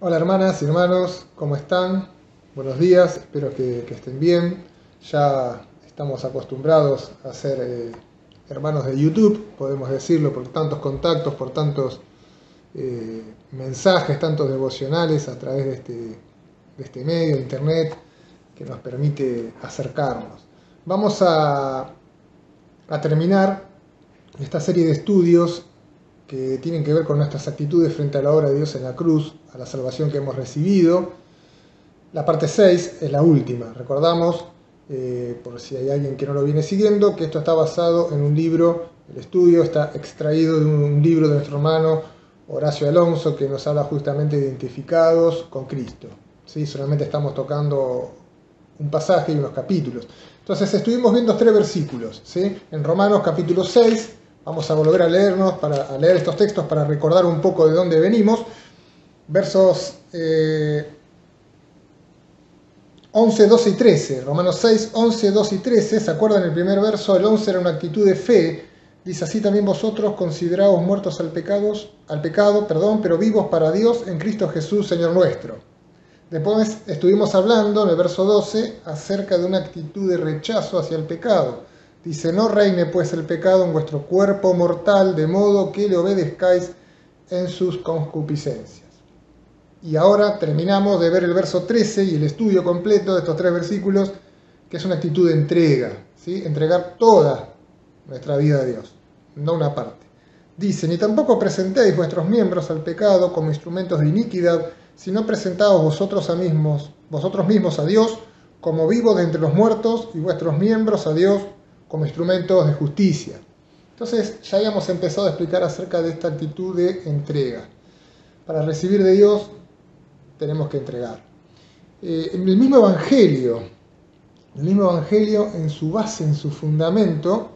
Hola hermanas y hermanos, ¿cómo están? Buenos días, espero que estén bien. Ya estamos acostumbrados a ser hermanos de YouTube, podemos decirlo, por tantos contactos, por tantos mensajes, tantos devocionales a través de este medio, de internet, que nos permite acercarnos. Vamos a terminar esta serie de estudios que tienen que ver con nuestras actitudes frente a la obra de Dios en la cruz, a la salvación que hemos recibido. La parte 6 es la última. Recordamos, por si hay alguien que no lo viene siguiendo, que esto está basado en un libro, el estudio está extraído de un libro de nuestro hermano Horacio Alonso, que nos habla justamente de identificados con Cristo. ¿Sí? Solamente estamos tocando un pasaje y unos capítulos. Entonces estuvimos viendo 3 versículos. ¿Sí? En Romanos capítulo 6, vamos a volver a a leer estos textos para recordar un poco de dónde venimos. Versos 11, 12 y 13. Romanos 6, 11, 12 y 13. ¿Se acuerdan el primer verso? El 11 era una actitud de fe. Dice: así también vosotros consideraos muertos al pecado, pero vivos para Dios en Cristo Jesús, Señor nuestro. Después estuvimos hablando en el verso 12 acerca de una actitud de rechazo hacia el pecado. Dice: no reine pues el pecado en vuestro cuerpo mortal, de modo que le obedezcáis en sus concupiscencias. Y ahora terminamos de ver el verso 13 y el estudio completo de estos 3 versículos, que es una actitud de entrega, ¿sí? Entregar toda nuestra vida a Dios, no una parte. Dice: ni tampoco presentéis vuestros miembros al pecado como instrumentos de iniquidad, sino presentaos vosotros mismos a Dios como vivos de entre los muertos, y vuestros miembros a Dios como instrumentos de justicia. Entonces ya habíamos empezado a explicar acerca de esta actitud de entrega. Para recibir de Dios tenemos que entregar. En el mismo Evangelio, en su base, en su fundamento,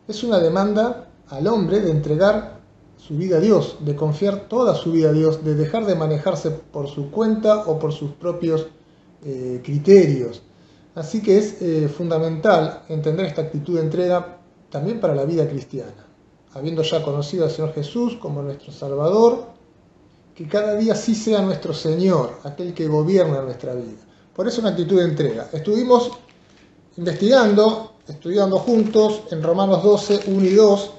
es una demanda al hombre de entregar su vida a Dios, de confiar toda su vida a Dios, de dejar de manejarse por su cuenta o por sus propios criterios. Así que es fundamental entender esta actitud de entrega también para la vida cristiana. Habiendo ya conocido al Señor Jesús como nuestro Salvador, que cada día sí sea nuestro Señor, aquel que gobierna nuestra vida. Por eso una actitud de entrega. Estuvimos estudiando juntos en Romanos 12, 1 y 2,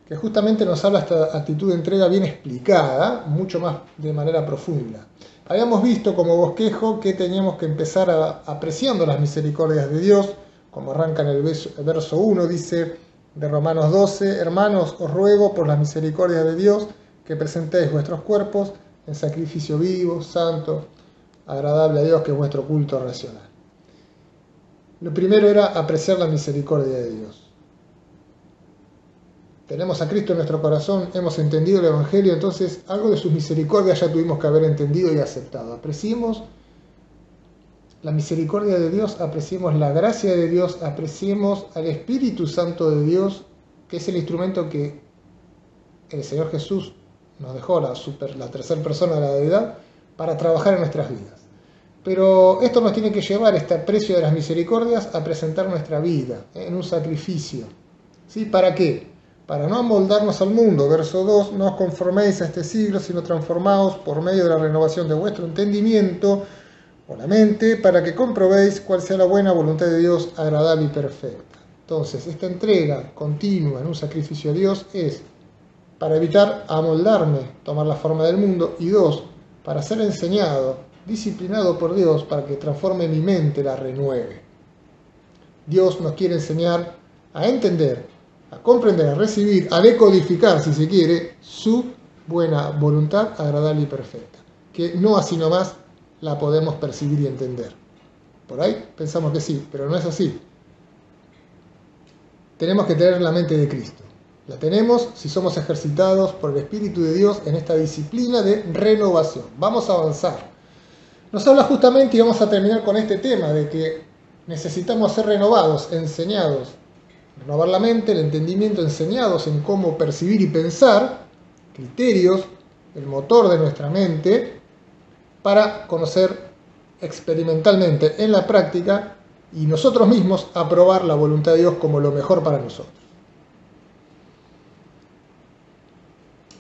que justamente nos habla esta actitud de entrega bien explicada, mucho más de manera profunda. Habíamos visto como bosquejo que teníamos que empezar apreciando las misericordias de Dios, como arranca en el verso 1, dice de Romanos 12: hermanos, os ruego por las misericordias de Dios que presentéis vuestros cuerpos en sacrificio vivo, santo, agradable a Dios, que es vuestro culto racional. Lo primero era apreciar la misericordia de Dios. Tenemos a Cristo en nuestro corazón, hemos entendido el Evangelio, entonces algo de sus misericordias ya tuvimos que haber entendido y aceptado. Apreciemos la misericordia de Dios, apreciemos la gracia de Dios, apreciemos al Espíritu Santo de Dios, que es el instrumento que el Señor Jesús nos dejó, la tercera persona de la deidad, para trabajar en nuestras vidas. Pero esto nos tiene que llevar, este aprecio de las misericordias, a presentar nuestra vida en un sacrificio. ¿Sí? ¿Para qué? Para no amoldarnos al mundo. Verso 2: no os conforméis a este siglo, sino transformaos por medio de la renovación de vuestro entendimiento o la mente, para que comprobéis cuál sea la buena voluntad de Dios, agradable y perfecta. Entonces, esta entrega continua en un sacrificio a Dios es para evitar amoldarme, tomar la forma del mundo, y 2, para ser enseñado, disciplinado por Dios, para que transforme mi mente, la renueve. Dios nos quiere enseñar a entender, a comprender, a recibir, a decodificar, si se quiere, su buena voluntad, agradable y perfecta, que no así nomás la podemos percibir y entender. Por ahí pensamos que sí, pero no es así. Tenemos que tener la mente de Cristo. La tenemos si somos ejercitados por el Espíritu de Dios en esta disciplina de renovación. Vamos a avanzar. Nos habla justamente, y vamos a terminar con este tema, de que necesitamos ser renovados, enseñados. Renovar la mente, el entendimiento, enseñados en cómo percibir y pensar, criterios, el motor de nuestra mente, para conocer experimentalmente en la práctica y nosotros mismos aprobar la voluntad de Dios como lo mejor para nosotros.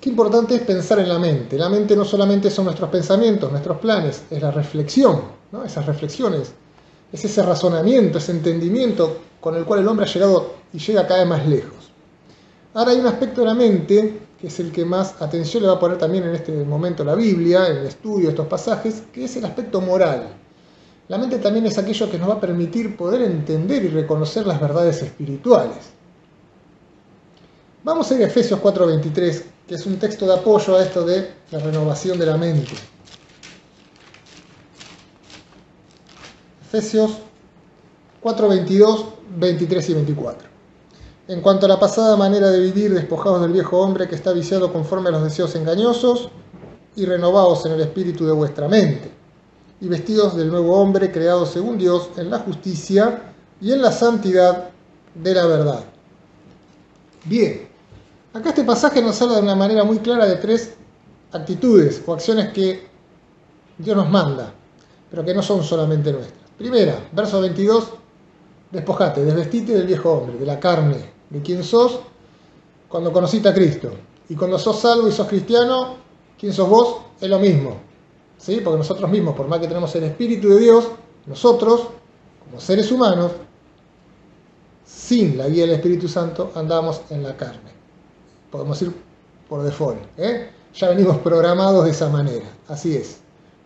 Qué importante es pensar en la mente. La mente no solamente son nuestros pensamientos, nuestros planes, es la reflexión, ¿no? Esas reflexiones, es ese razonamiento, ese entendimiento con el cual el hombre ha llegado y llega cada vez más lejos. Ahora hay un aspecto de la mente, que es el que más atención le va a poner también en este momento la Biblia, en el estudio de estos pasajes, que es el aspecto moral. La mente también es aquello que nos va a permitir poder entender y reconocer las verdades espirituales. Vamos a ir a Efesios 4:23, que es un texto de apoyo a esto de la renovación de la mente. Efesios 4:22, 23 y 24. En cuanto a la pasada manera de vivir, despojados del viejo hombre que está viciado conforme a los deseos engañosos, y renovados en el espíritu de vuestra mente, y vestidos del nuevo hombre creado según Dios en la justicia y en la santidad de la verdad. Bien, acá este pasaje nos habla de una manera muy clara de tres actitudes o acciones que Dios nos manda, pero que no son solamente nuestras. Primera, verso 22, despojate, desvestite del viejo hombre, de la carne, de quien sos cuando conociste a Cristo. Y cuando sos salvo y sos cristiano, ¿quién sos vos? Es lo mismo. ¿Sí? Porque nosotros mismos, por más que tenemos el Espíritu de Dios, nosotros, como seres humanos, sin la guía del Espíritu Santo, andamos en la carne. Podemos ir por default. Ya venimos programados de esa manera. Así es.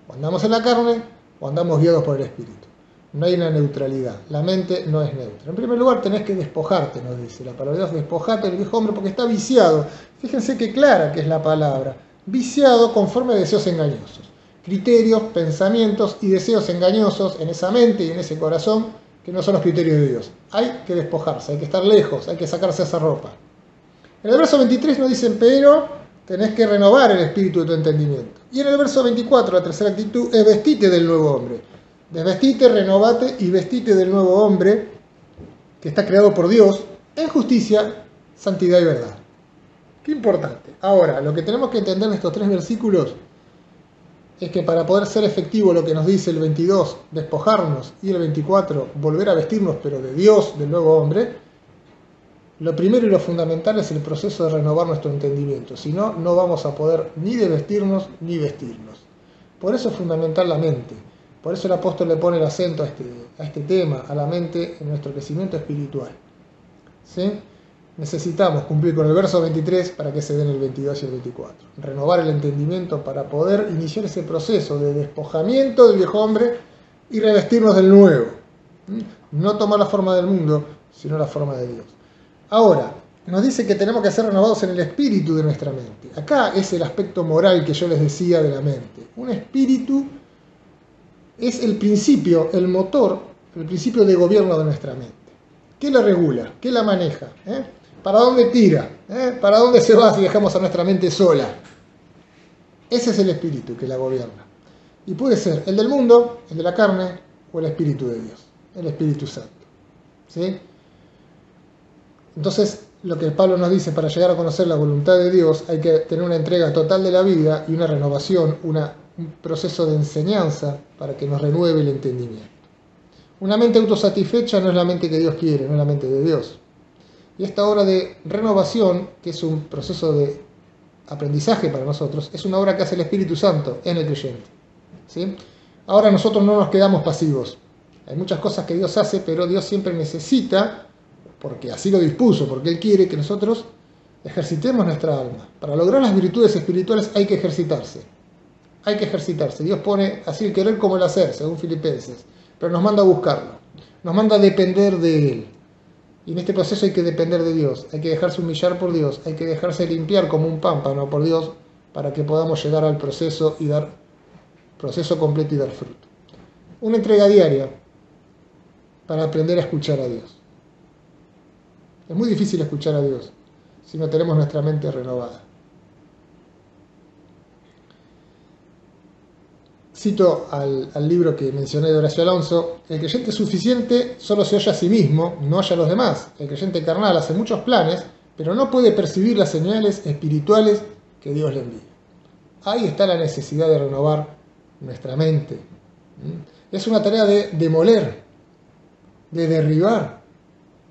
O andamos en la carne o andamos guiados por el Espíritu. No hay una neutralidad. La mente no es neutra. En primer lugar, tenés que despojarte, nos dice la palabra de Dios. Despojate del viejo hombre porque está viciado. Fíjense qué clara que es la palabra. Viciado conforme a deseos engañosos. Criterios, pensamientos y deseos engañosos en esa mente y en ese corazón que no son los criterios de Dios. Hay que despojarse, hay que estar lejos, hay que sacarse esa ropa. En el verso 23 nos dicen, pero tenés que renovar el espíritu de tu entendimiento. Y en el verso 24, la tercera actitud es vestite del nuevo hombre. Desvestite, renovate y vestite del nuevo hombre que está creado por Dios en justicia, santidad y verdad. Qué importante. Ahora, lo que tenemos que entender en estos tres versículos es que para poder ser efectivo lo que nos dice el 22, despojarnos, y el 24, volver a vestirnos, pero de Dios, del nuevo hombre, lo primero y lo fundamental es el proceso de renovar nuestro entendimiento. Si no, no vamos a poder ni de vestirnos ni vestirnos. Por eso es fundamental la mente. Por eso el apóstol le pone el acento a este tema, a la mente, en nuestro crecimiento espiritual. ¿Sí? Necesitamos cumplir con el verso 23 para que se den el 22 y el 24. Renovar el entendimiento para poder iniciar ese proceso de despojamiento del viejo hombre y revestirnos del nuevo. No tomar la forma del mundo, sino la forma de Dios. Ahora, nos dice que tenemos que ser renovados en el espíritu de nuestra mente. Acá es el aspecto moral que yo les decía de la mente. Un espíritu es el principio, el motor, el principio de gobierno de nuestra mente. ¿Qué la regula? ¿Qué la maneja? ¿Para dónde tira? ¿Para dónde se va si dejamos a nuestra mente sola? Ese es el espíritu que la gobierna. Y puede ser el del mundo, el de la carne o el espíritu de Dios, el Espíritu Santo. ¿Sí? Entonces, lo que Pablo nos dice, para llegar a conocer la voluntad de Dios, hay que tener una entrega total de la vida y una renovación, un proceso de enseñanza para que nos renueve el entendimiento. Una mente autosatisfecha no es la mente que Dios quiere, no es la mente de Dios. Y esta obra de renovación, que es un proceso de aprendizaje para nosotros, es una obra que hace el Espíritu Santo en el creyente. ¿Sí? Ahora nosotros no nos quedamos pasivos. Hay muchas cosas que Dios hace, pero Dios siempre necesita, porque así lo dispuso, porque Él quiere que nosotros ejercitemos nuestra alma. Para lograr las virtudes espirituales hay que ejercitarse. Hay que ejercitarse. Dios pone así el querer como el hacer, según Filipenses. Pero nos manda a buscarlo. Nos manda a depender de Él. Y en este proceso hay que depender de Dios. Hay que dejarse humillar por Dios. Hay que dejarse limpiar como un pámpano por Dios para que podamos llegar al proceso y dar proceso completo y dar fruto. Una entrega diaria para aprender a escuchar a Dios. Es muy difícil escuchar a Dios si no tenemos nuestra mente renovada. Cito al libro que mencioné de Horacio Alonso: el creyente suficiente solo se oye a sí mismo, no oye a los demás. El creyente carnal hace muchos planes, pero no puede percibir las señales espirituales que Dios le envía. Ahí está la necesidad de renovar nuestra mente. Es una tarea de demoler, de derribar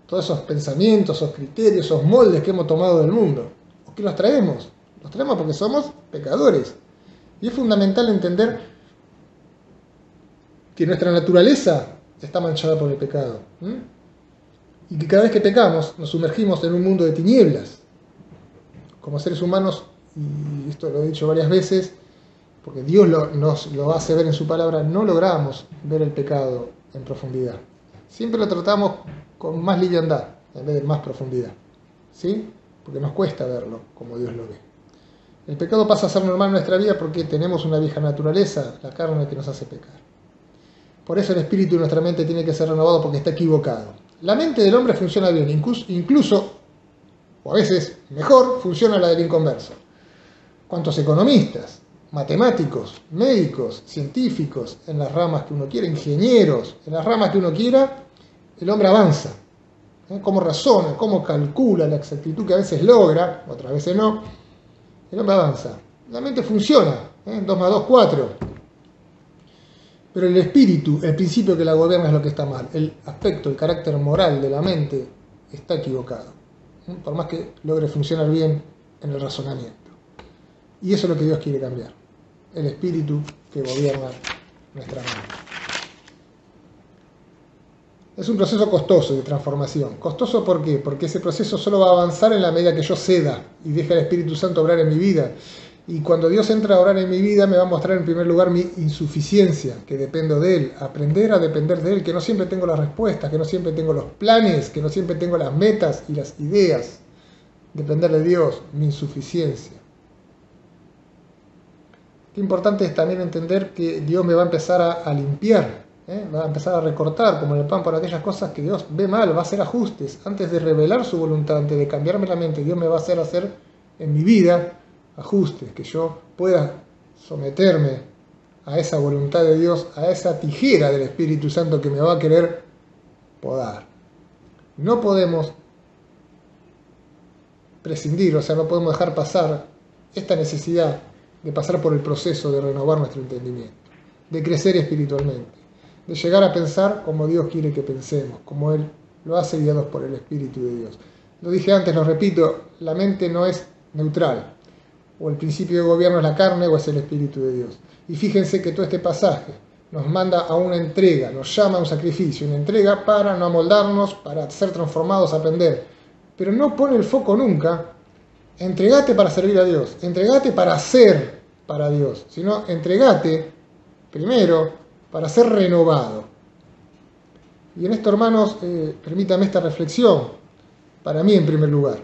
todos esos pensamientos, esos criterios, esos moldes que hemos tomado del mundo, o que los traemos Nos traemos porque somos pecadores. Y es fundamental entender que nuestra naturaleza está manchada por el pecado. Y que cada vez que pecamos nos sumergimos en un mundo de tinieblas. Como seres humanos, y esto lo he dicho varias veces, porque Dios nos lo hace ver en su palabra, no logramos ver el pecado en profundidad. Siempre lo tratamos con más liviandad en vez de más profundidad. ¿Sí? Porque nos cuesta verlo como Dios lo ve. El pecado pasa a ser normal en nuestra vida porque tenemos una vieja naturaleza, la carne, que nos hace pecar. Por eso el espíritu de nuestra mente tiene que ser renovado porque está equivocado. La mente del hombre funciona bien, incluso, o a veces mejor, funciona la del inconverso. ¿Cuántos economistas, matemáticos, médicos, científicos, en las ramas que uno quiera, ingenieros, en las ramas que uno quiera, el hombre avanza? Cómo razona, cómo calcula la exactitud que a veces logra, otras veces no, el hombre avanza. La mente funciona, 2 más 2, 4. Pero el espíritu, el principio que la gobierna es lo que está mal. El aspecto, el carácter moral de la mente está equivocado. Por más que logre funcionar bien en el razonamiento. Y eso es lo que Dios quiere cambiar. El espíritu que gobierna nuestra mente. Es un proceso costoso de transformación. ¿Costoso por qué? Porque ese proceso solo va a avanzar en la medida que yo ceda y deje al Espíritu Santo obrar en mi vida. Y cuando Dios entra a orar en mi vida, me va a mostrar en primer lugar mi insuficiencia, que dependo de Él. Aprender a depender de Él, que no siempre tengo las respuestas, que no siempre tengo los planes, que no siempre tengo las metas y las ideas. Depender de Dios, mi insuficiencia. Qué importante es también entender que Dios me va a empezar a limpiar. Va a empezar a recortar, como en el pan, por aquellas cosas que Dios ve mal, va a hacer ajustes. Antes de revelar su voluntad, antes de cambiarme la mente, Dios me va a hacer en mi vida ajustes, que yo pueda someterme a esa voluntad de Dios, a esa tijera del Espíritu Santo que me va a querer podar. No podemos prescindir, o sea, no podemos dejar pasar esta necesidad de pasar por el proceso de renovar nuestro entendimiento, de crecer espiritualmente, de llegar a pensar como Dios quiere que pensemos, como Él lo hace guiados por el Espíritu de Dios. Lo dije antes, lo repito, la mente no es neutral. O el principio de gobierno es la carne o es el Espíritu de Dios. Y fíjense que todo este pasaje nos manda a una entrega, nos llama a un sacrificio, una entrega para no amoldarnos, para ser transformados, aprender. Pero no pone el foco nunca, entregate para servir a Dios, entregate para hacer para Dios, sino entregate primero para ser renovado. Y en esto, hermanos, permítame esta reflexión, para mí en primer lugar.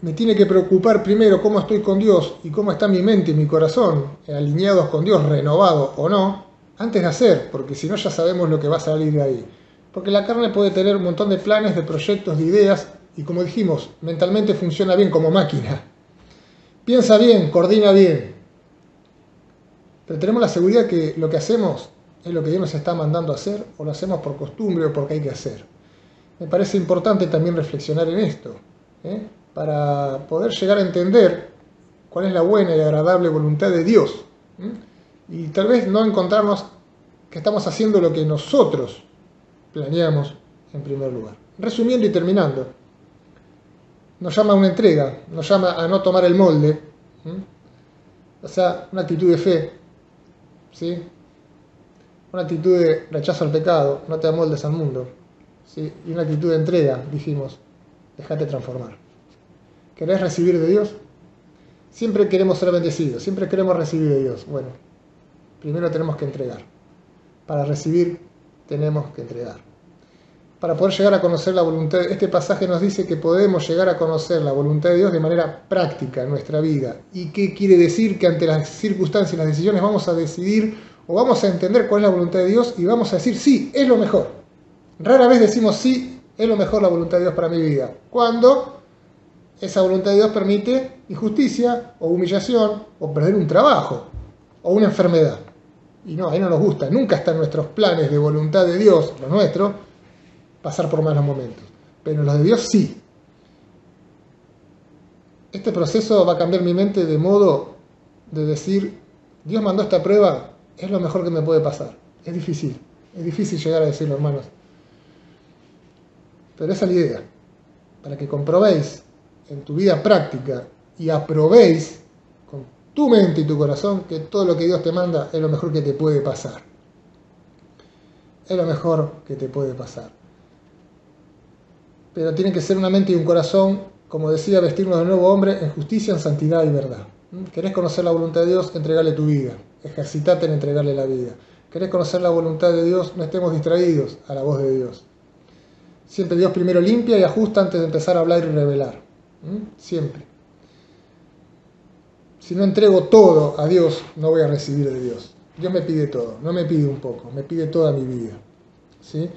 Me tiene que preocupar primero cómo estoy con Dios y cómo está mi mente y mi corazón, alineados con Dios, renovados o no, antes de hacer, porque si no ya sabemos lo que va a salir de ahí. Porque la carne puede tener un montón de planes, de proyectos, de ideas, y como dijimos, mentalmente funciona bien como máquina. Piensa bien, coordina bien. Pero tenemos la seguridad que lo que hacemos es lo que Dios nos está mandando a hacer, o lo hacemos por costumbre o porque hay que hacer. Me parece importante también reflexionar en esto, para poder llegar a entender cuál es la buena y agradable voluntad de Dios. Y tal vez no encontrarnos que estamos haciendo lo que nosotros planeamos en primer lugar. Resumiendo y terminando, nos llama a una entrega, nos llama a no tomar el molde, o sea, una actitud de fe, ¿sí? Una actitud de rechazo al pecado, no te amoldes al mundo, ¿sí? Y una actitud de entrega, dijimos, déjate transformar. ¿Querés recibir de Dios? Siempre queremos ser bendecidos, siempre queremos recibir de Dios. Bueno, primero tenemos que entregar. Para recibir tenemos que entregar. Para poder llegar a conocer la voluntad, este pasaje nos dice que podemos llegar a conocer la voluntad de Dios de manera práctica en nuestra vida. ¿Y qué quiere decir? Que ante las circunstancias y las decisiones vamos a decidir o vamos a entender cuál es la voluntad de Dios y vamos a decir sí, es lo mejor. Rara vez decimos sí, es lo mejor la voluntad de Dios para mi vida. Cuando esa voluntad de Dios permite injusticia o humillación o perder un trabajo o una enfermedad. Y no, ahí no nos gusta. Nunca está en nuestros planes de voluntad de Dios, los nuestros, pasar por malos momentos. Pero en los de Dios sí. Este proceso va a cambiar mi mente de modo de decir, Dios mandó esta prueba, es lo mejor que me puede pasar. Es difícil llegar a decirlo, hermanos. Pero esa es la idea, para que comprobéis en tu vida práctica y aprobéis con tu mente y tu corazón que todo lo que Dios te manda es lo mejor que te puede pasar. Es lo mejor que te puede pasar. Pero tiene que ser una mente y un corazón, como decía, vestirnos de nuevo hombre en justicia, en santidad y verdad. ¿Querés conocer la voluntad de Dios? Entregale tu vida. Ejercitate en entregarle la vida. ¿Querés conocer la voluntad de Dios? No estemos distraídos a la voz de Dios. Siempre Dios primero limpia y ajusta antes de empezar a hablar y revelar. Siempre. Si no entrego todo a Dios, no voy a recibir de Dios. Dios me pide todo, no me pide un poco, me pide toda mi vida. ¿Sí?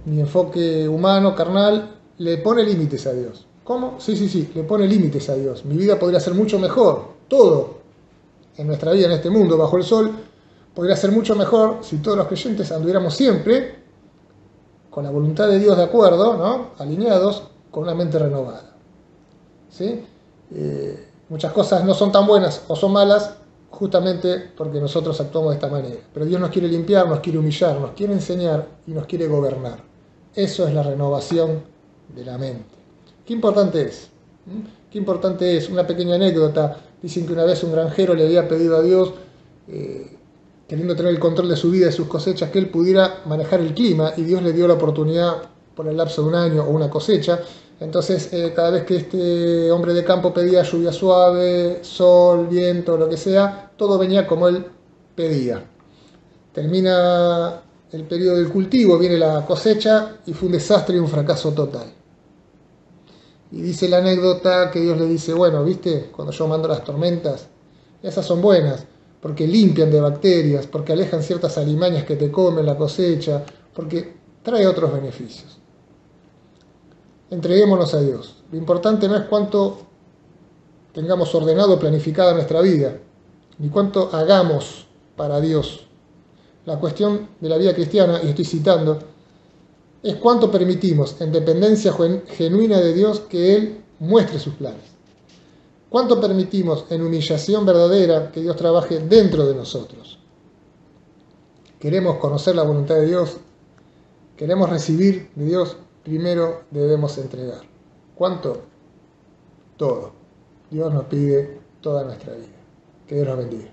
Mi enfoque humano, carnal, le pone límites a Dios. ¿Cómo? Sí, le pone límites a Dios. Mi vida podría ser mucho mejor, todo en nuestra vida, en este mundo, bajo el sol, podría ser mucho mejor si todos los creyentes anduviéramos siempre con la voluntad de Dios de acuerdo, ¿no? Alineados, con una mente renovada. ¿Sí? Muchas cosas no son tan buenas o son malas justamente porque nosotros actuamos de esta manera. Pero Dios nos quiere limpiar, nos quiere humillar, nos quiere enseñar y nos quiere gobernar. Eso es la renovación de la mente. Qué importante es. Qué importante es. Una pequeña anécdota. Dicen que una vez un granjero le había pedido a Dios, queriendo tener el control de su vida y de sus cosechas, que él pudiera manejar el clima, y Dios le dio la oportunidad por el lapso de un año o una cosecha. Entonces, cada vez que este hombre de campo pedía lluvia suave, sol, viento, lo que sea, todo venía como él pedía. Termina el periodo del cultivo, viene la cosecha y fue un desastre y un fracaso total. Y dice la anécdota que Dios le dice, bueno, ¿viste? Cuando yo mando las tormentas, esas son buenas, porque limpian de bacterias, porque alejan ciertas alimañas que te comen la cosecha, porque trae otros beneficios. Entreguémonos a Dios. Lo importante no es cuánto tengamos ordenado o planificada nuestra vida, ni cuánto hagamos para Dios. La cuestión de la vida cristiana, y estoy citando, es cuánto permitimos en dependencia genuina de Dios que Él muestre sus planes. Cuánto permitimos en humillación verdadera que Dios trabaje dentro de nosotros. Queremos conocer la voluntad de Dios, queremos recibir de Dios, primero debemos entregar. ¿Cuánto? Todo. Dios nos pide toda nuestra vida. Que Dios nos bendiga.